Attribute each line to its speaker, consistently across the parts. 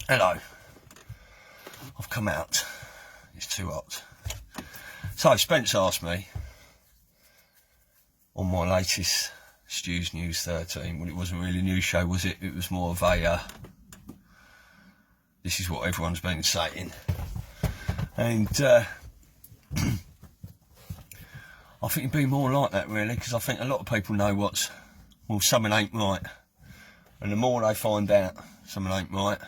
Speaker 1: Hello. I've come out. It's too hot. So Spence asked me on my latest Stu's News 13, well, it wasn't really a news show, was it? It was more of a, this is what everyone's been saying. And I think it'd be more like that, really, because I think a lot of people know something ain't right. And the more they find out something ain't right,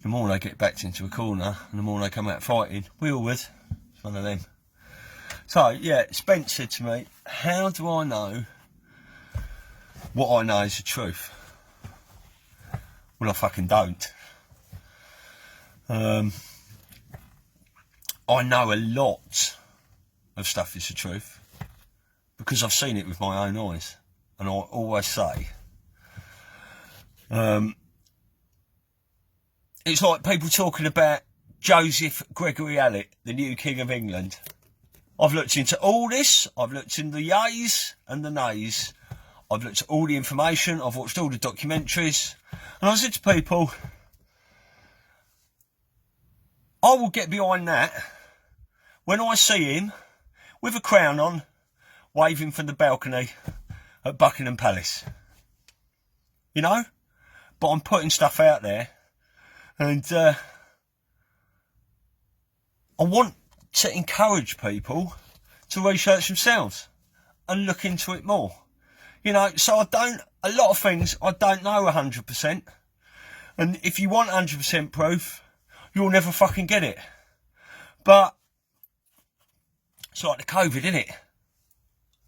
Speaker 1: the more they get backed into a corner, and the more they come out fighting. We all would. It's one of them. So, yeah, Spence said to me, how do I know what I know is the truth? Well, I fucking don't. I know a lot of stuff is the truth because I've seen it with my own eyes. And I always say, it's like people talking about Joseph Gregory Hallett, the new King of England. I've looked into all this. I've looked into the yays and the nays. I've looked at all the information. I've watched all the documentaries. And I said to people, I will get behind that when I see him with a crown on, waving from the balcony at Buckingham Palace. You know? But I'm putting stuff out there. And I want to encourage people to research themselves and look into it more. You know, so a lot of things I don't know 100%. And if you want 100% proof, you'll never fucking get it. But it's like the COVID, innit?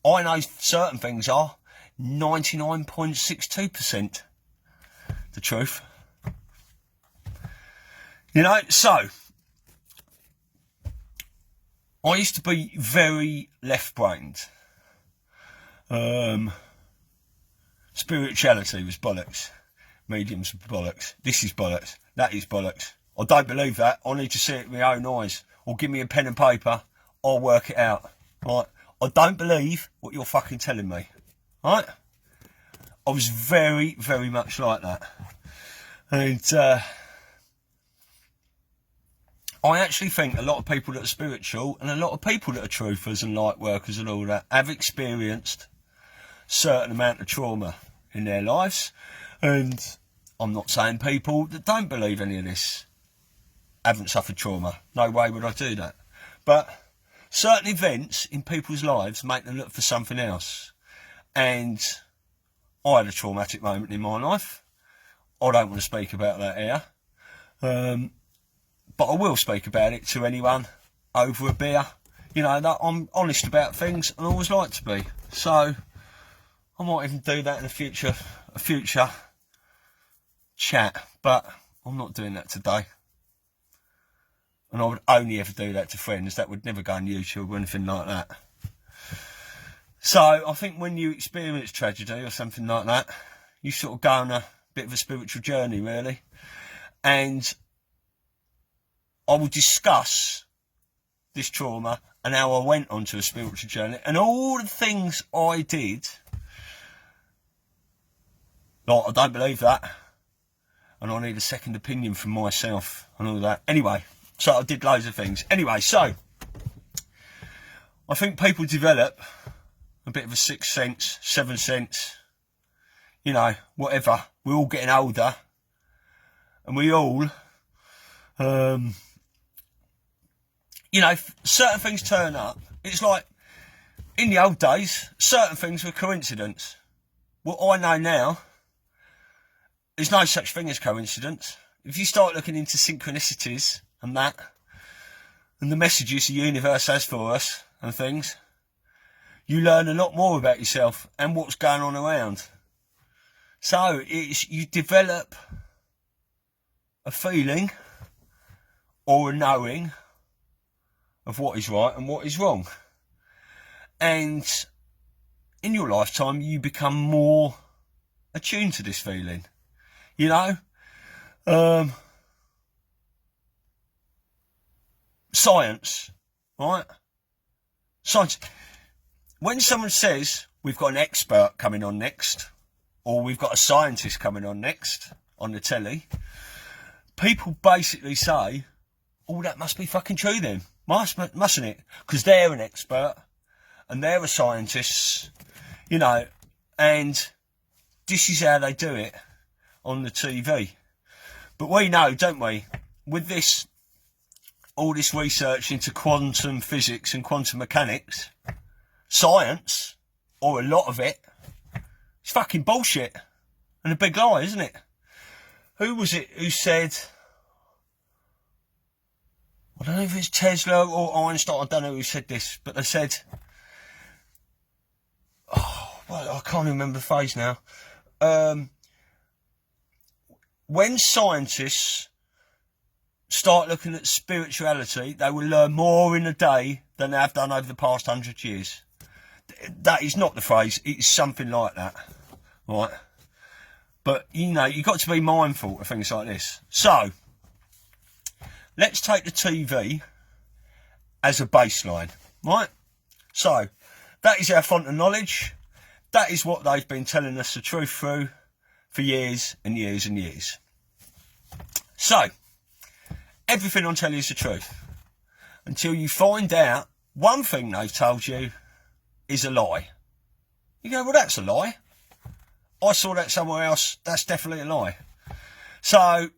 Speaker 1: I know certain things are 99.62% the truth. You know, so I used to be very left-brained. Spirituality was bollocks. Mediums were bollocks. This is bollocks. That is bollocks. I don't believe that. I need to see it with my own eyes. Or give me a pen and paper. I'll work it out. Right? I don't believe what you're fucking telling me. Right? I was very, very much like that. And I actually think a lot of people that are spiritual and a lot of people that are truthers and light workers and all that have experienced a certain amount of trauma in their lives. And I'm not saying people that don't believe any of this haven't suffered trauma. No way would I do that. But certain events in people's lives make them look for something else. And I had a traumatic moment in my life. I don't want to speak about that here. But I will speak about it to anyone over a beer. You know, that I'm honest about things and always like to be. So I might even do that in a future chat. But I'm not doing that today. And I would only ever do that to friends. That would never go on YouTube or anything like that. So I think when you experience tragedy or something like that, you sort of go on a bit of a spiritual journey, really. And I will discuss this trauma and how I went onto a spiritual journey and all the things I did. Like, I don't believe that. And I need a second opinion from myself and all that. Anyway, so I did loads of things. Anyway, so I think people develop a bit of a sixth sense, seventh sense, you know, whatever. We're all getting older. And we all, you know, certain things turn up. It's like, in the old days, certain things were coincidence. What I know now, there's no such thing as coincidence. If you start looking into synchronicities and that, and the messages the universe has for us and things, you learn a lot more about yourself and what's going on around. So, you develop a feeling or a knowing of what is right and what is wrong. And in your lifetime, you become more attuned to this feeling. You know? Science, right? Science. When someone says, we've got an expert coming on next, or we've got a scientist coming on next, on the telly, people basically say, oh, that must be fucking true then. Mustn't it? Because they're an expert and they're a scientist, you know, and this is how they do it on the TV. But we know, don't we, with this, all this research into quantum physics and quantum mechanics, science, or a lot of it, it's fucking bullshit and a big lie, isn't it? Who was it who said, I don't know if it's Tesla or Einstein, I don't know who said this, but they said, oh, well, I can't remember the phrase now. When scientists start looking at spirituality, they will learn more in a day than they have done over the past 100 years. That is not the phrase, it's something like that, right? But, you know, you've got to be mindful of things like this. So, let's take the TV as a baseline, right? So, that is our font of knowledge. That is what they've been telling us the truth through for years and years and years. So, everything on telly is the truth. Until you find out one thing they've told you is a lie. You go, well, that's a lie. I saw that somewhere else. That's definitely a lie. So,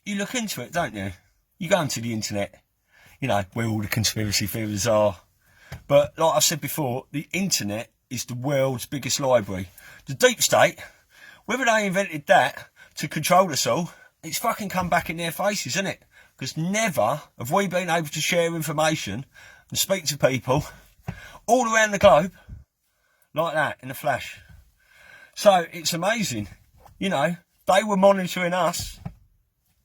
Speaker 1: you look into it, don't you? You go onto the internet, you know, where all the conspiracy theories are. But like I said before, the internet is the world's biggest library. The deep state, whether they invented that to control us all, it's fucking come back in their faces, isn't it? Because never have we been able to share information and speak to people all around the globe like that in a flash. So it's amazing. You know, they were monitoring us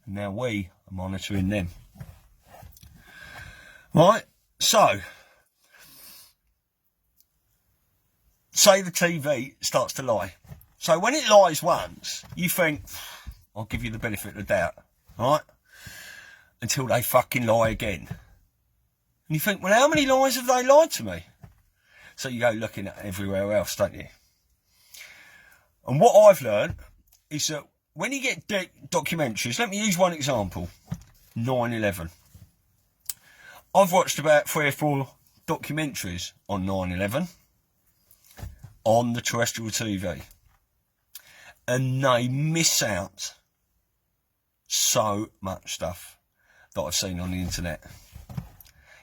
Speaker 1: and now we are monitoring them. Right? So, say the TV starts to lie. So when it lies once, you think, I'll give you the benefit of the doubt, right? Until they fucking lie again. And you think, well, how many lies have they lied to me? So you go looking at everywhere else, don't you? And what I've learned is that when you get documentaries, let me use one example, 9/11. I've watched about 3 or 4 documentaries on 9/11 on the terrestrial TV. And they miss out so much stuff that I've seen on the internet.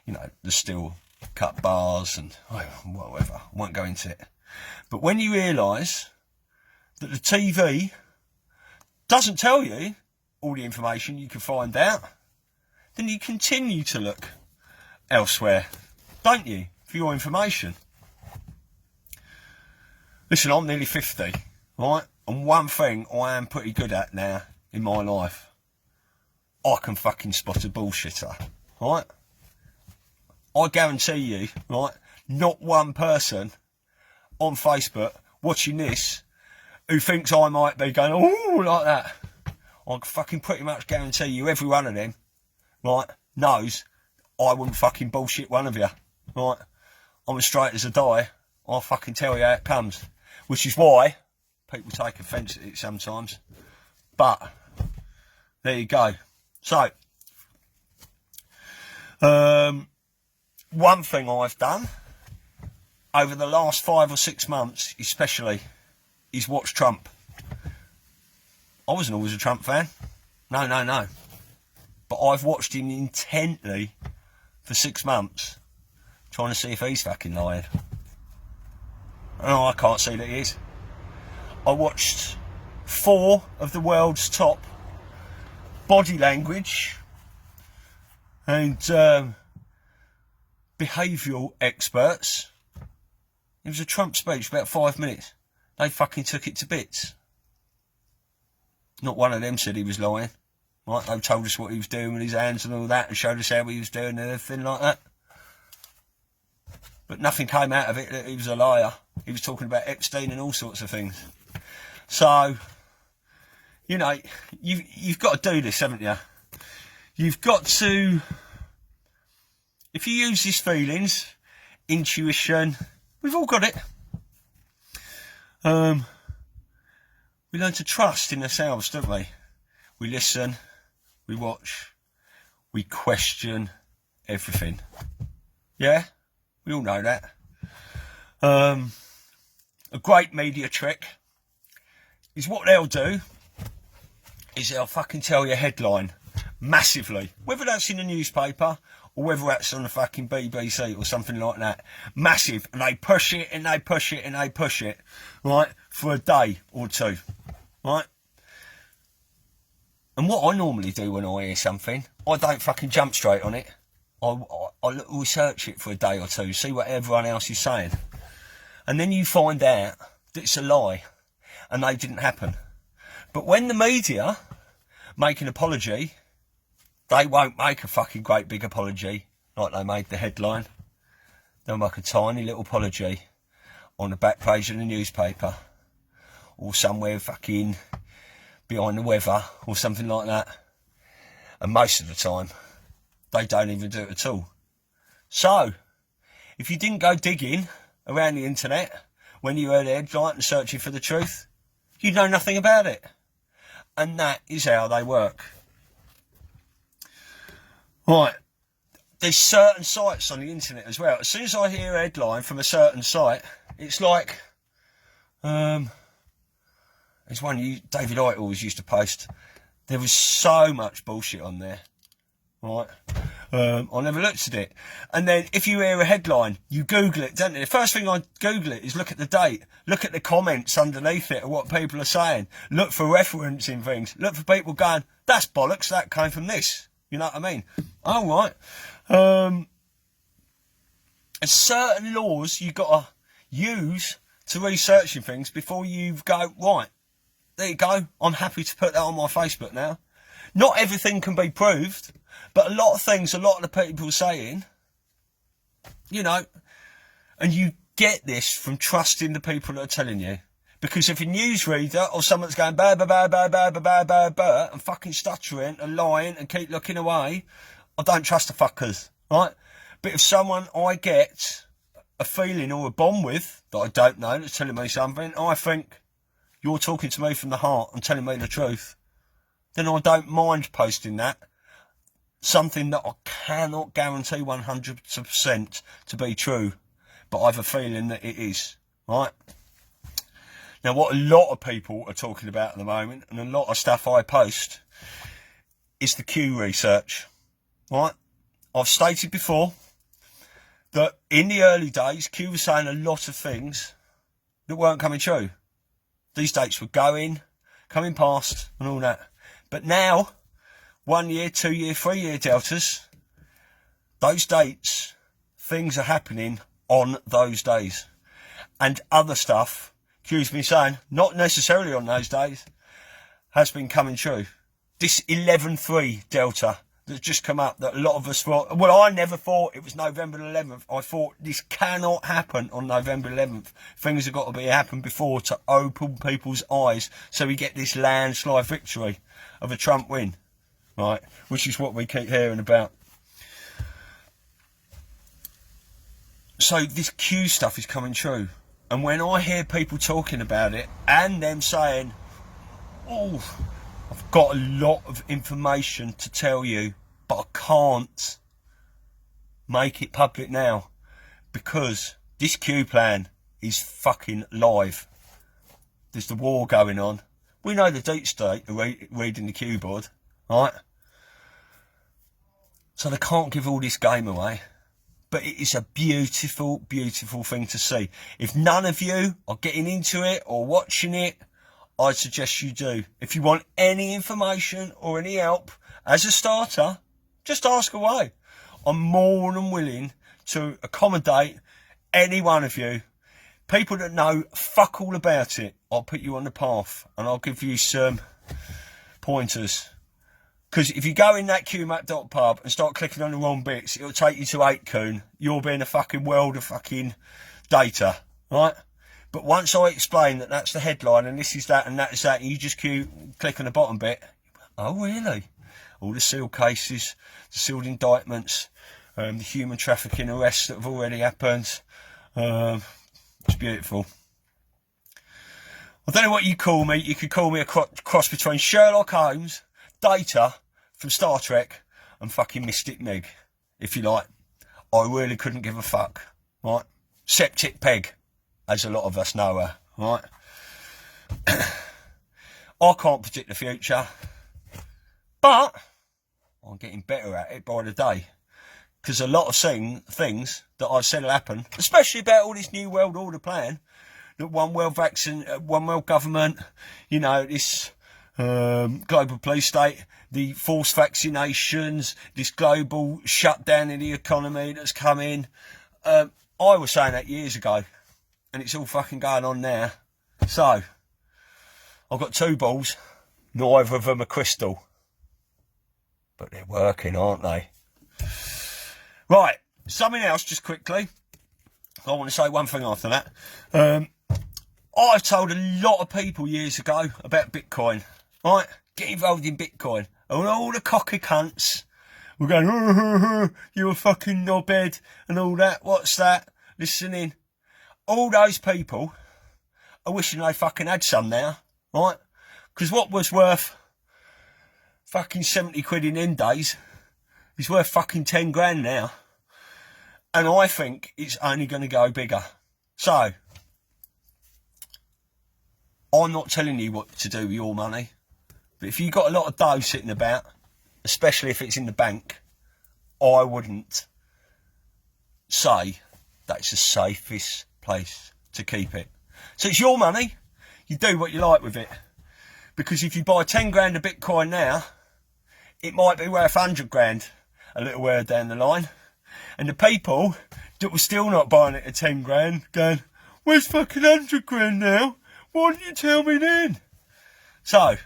Speaker 1: You know, the steel cut bars and whatever. I won't go into it. But when you realise that the TV doesn't tell you all the information you can find out, then you continue to look elsewhere, don't you, for your information. Listen, I'm nearly 50, right? And one thing I am pretty good at now in my life, I can fucking spot a bullshitter, right? I guarantee you, right, not one person on Facebook watching this who thinks I might be going, oh, like that. I can fucking pretty much guarantee you every one of them, right, knows I wouldn't fucking bullshit one of you, right? I'm as straight as a die. I'll fucking tell you how it comes. Which is why people take offence at it sometimes. But, there you go. So, one thing I've done over the last 5 or 6 months, especially, is watch Trump. I wasn't always a Trump fan. No. But I've watched him intently for 6 months, trying to see if he's fucking lying. Oh, I can't see that he is. I watched 4 of the world's top body language and behavioural experts. It was a Trump speech, about 5 minutes. They fucking took it to bits. Not one of them said he was lying. Right? They told us what he was doing with his hands and all that and showed us how he was doing and everything like that. But nothing came out of it that he was a liar. He was talking about Epstein and all sorts of things. So, you know, you've got to do this, haven't you? You've got to, if you use these feelings, intuition, we've all got it. We learn to trust in ourselves, don't we? we listen, we watch, we question everything. Yeah, we all know that. A great media trick is what they'll do is they'll fucking tell you a headline massively, whether that's in the newspaper or whether that's on the fucking BBC or something like that, massive, and they push it and they push it and they push it, right, for a day or two, right? And what I normally do when I hear something, I don't fucking jump straight on it. I research it for a day or two, see what everyone else is saying. And then you find out that it's a lie and they didn't happen. But when the media make an apology, they won't make a fucking great big apology like they made the headline. They'll make a tiny little apology on the back page of the newspaper or somewhere fucking behind the weather or something like that. And most of the time, they don't even do it at all. So, if you didn't go digging around the internet when you heard the headline and searching for the truth, you know nothing about it. And that is how they work. Right. There's certain sites on the internet as well. As soon as I hear a headline from a certain site, it's like, there's one David Icke always used to post. There was so much bullshit on there. Right. I never looked at it. And then if you hear a headline, you Google it, don't you? The first thing I Google it is look at the date, look at the comments underneath it and what people are saying, look for referencing things, look for people going, that's bollocks, that came from this. You know what I mean? Oh, right. There's certain laws you've got to use to researching things before you go, right, there you go, I'm happy to put that on my Facebook now. Not everything can be proved, but a lot of things, a lot of the people saying, you know, and you get this from trusting the people that are telling you. Because if a newsreader or someone's going bah, bah, bah, bah, bah, bah, bah, bah, bah, and fucking stuttering and lying and keep looking away, I don't trust the fuckers, right? But if someone I get a feeling or a bond with that I don't know that's telling me something, I think you're talking to me from the heart and telling me the truth, then I don't mind posting that. Something that I cannot guarantee 100% to be true, but I have a feeling that it is, right? Now, what a lot of people are talking about at the moment, and a lot of stuff I post, is the Q research, right? I've stated before that in the early days, Q was saying a lot of things that weren't coming true. These dates were coming past, and all that. But now, 1 year, 2 year, 3 year deltas, those dates, things are happening on those days. And other stuff, Q's been saying, not necessarily on those days, has been coming true. This 11-3 delta that's just come up that a lot of us thought, well, I never thought it was November 11th. I thought this cannot happen on November 11th. Things have got to happen before to open people's eyes so we get this landslide victory of a Trump win, right? Which is what we keep hearing about. So this Q stuff is coming true. And when I hear people talking about it and them saying, oh, I've got a lot of information to tell you, but I can't make it public now because this Q plan is fucking live. There's the war going on. We know the deep state are reading the Q board, right? So they can't give all this game away. But it is a beautiful, beautiful thing to see. If none of you are getting into it or watching it, I'd suggest you do. If you want any information or any help as a starter, just ask away. I'm more than willing to accommodate any one of you. People that know fuck all about it, I'll put you on the path and I'll give you some pointers. Because if you go in that qmap.pub and start clicking on the wrong bits, it'll take you to 8kun. You'll be in a fucking world of fucking data, right? But once I explain that that's the headline and this is that and that is that, and you just click on the bottom bit, oh really? All the sealed cases, the sealed indictments, the human trafficking arrests that have already happened. It's beautiful. I don't know what you call me. You could call me a cross between Sherlock Holmes, Data from Star Trek and fucking Mystic Meg, if you like. I really couldn't give a fuck, right? Septic Peg, as a lot of us know her, right? I can't predict the future, but I'm getting better at it by the day. Because a lot of things that I've said will happen, especially about all this New World Order plan, that one world vaccine, one world government, you know, this global police state, the forced vaccinations, this global shutdown in the economy that's come in. I was saying that years ago, and it's all fucking going on now. So, I've got 2 balls, neither of them are crystal. But they're working, aren't they? Right, something else, just quickly. I want to say one thing after that. I've told a lot of people years ago about Bitcoin, right? Get involved in Bitcoin. And all the cocky cunts were going, you're a fucking knobhead and all that. What's that? Listening. All those people are wishing they fucking had some now, right? Because what was worth fucking 70 quid in them days is worth fucking 10 grand now. And I think it's only going to go bigger. So, I'm not telling you what to do with your money. But if you've got a lot of dough sitting about, especially if it's in the bank, I wouldn't say that's the safest place to keep it. So it's your money. You do what you like with it. Because if you buy 10 grand of Bitcoin now, it might be worth 100 grand a little while down the line. And the people that were still not buying it at 10 grand going, where's fucking 100 grand now? Why didn't you tell me then? So,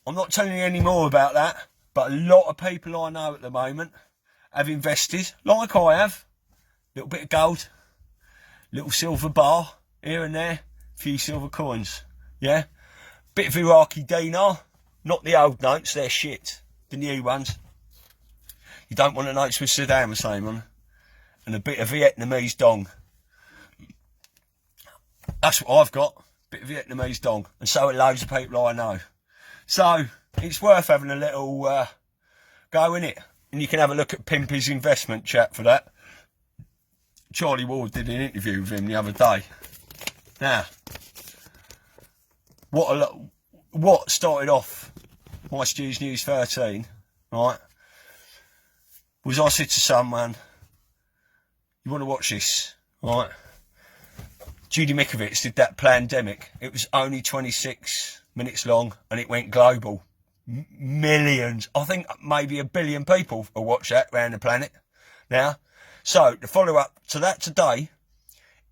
Speaker 1: I'm not telling you any more about that, but a lot of people I know at the moment have invested, like I have, a little bit of gold, little silver bar here and there, a few silver coins, yeah? Bit of Iraqi dinar, not the old notes, they're shit, the new ones. You don't want the notes with Saddam Hussein on, and a bit of Vietnamese dong. That's what I've got, a bit of Vietnamese dong, and so are loads of people I know. So, it's worth having a little go in it. And you can have a look at Pimpy's investment chat for that. Charlie Ward did an interview with him the other day. Now, what started off my Stu's News 13, right, was I said to someone, you want to watch this, right? Judy Mikovits did that Plandemic. It was only 26 minutes long and it went global. Millions, I think maybe 1 billion people will watch that around the planet now. So the follow-up to that today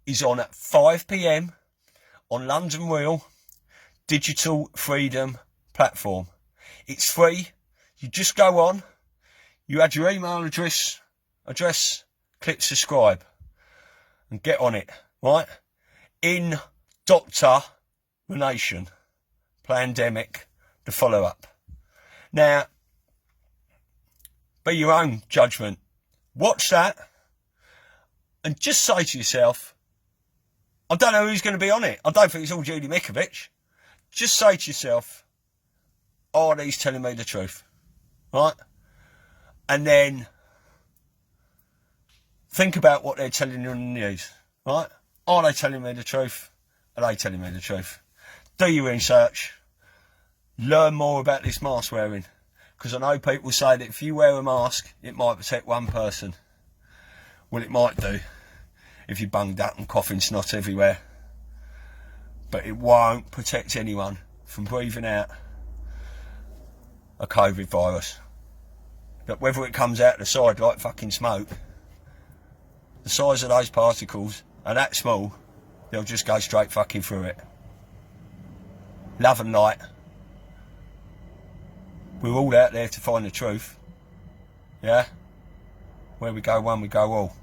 Speaker 1: is on at 5 p.m. on London Real Digital Freedom platform. It's free. You just go on, you add your email address, click subscribe and get on it, right? In Dr. The Nation Plandemic, the follow-up. Now, be your own judgment. Watch that and just say to yourself, I don't know who's going to be on it. I don't think it's all Judy Mikovits. Just say to yourself, are these telling me the truth? Right? And then think about what they're telling you on the news. Right? Are they telling me the truth? Are they telling me the truth? Do your research. Learn more about this mask wearing. Because I know people say that if you wear a mask, it might protect one person. Well, it might do. If you're bunged up and coughing snot everywhere. But it won't protect anyone from breathing out a COVID virus. But whether it comes out the side like fucking smoke, the size of those particles are that small, they'll just go straight fucking through it. Love and light. We're all out there to find the truth. Yeah? Where we go one, we go all.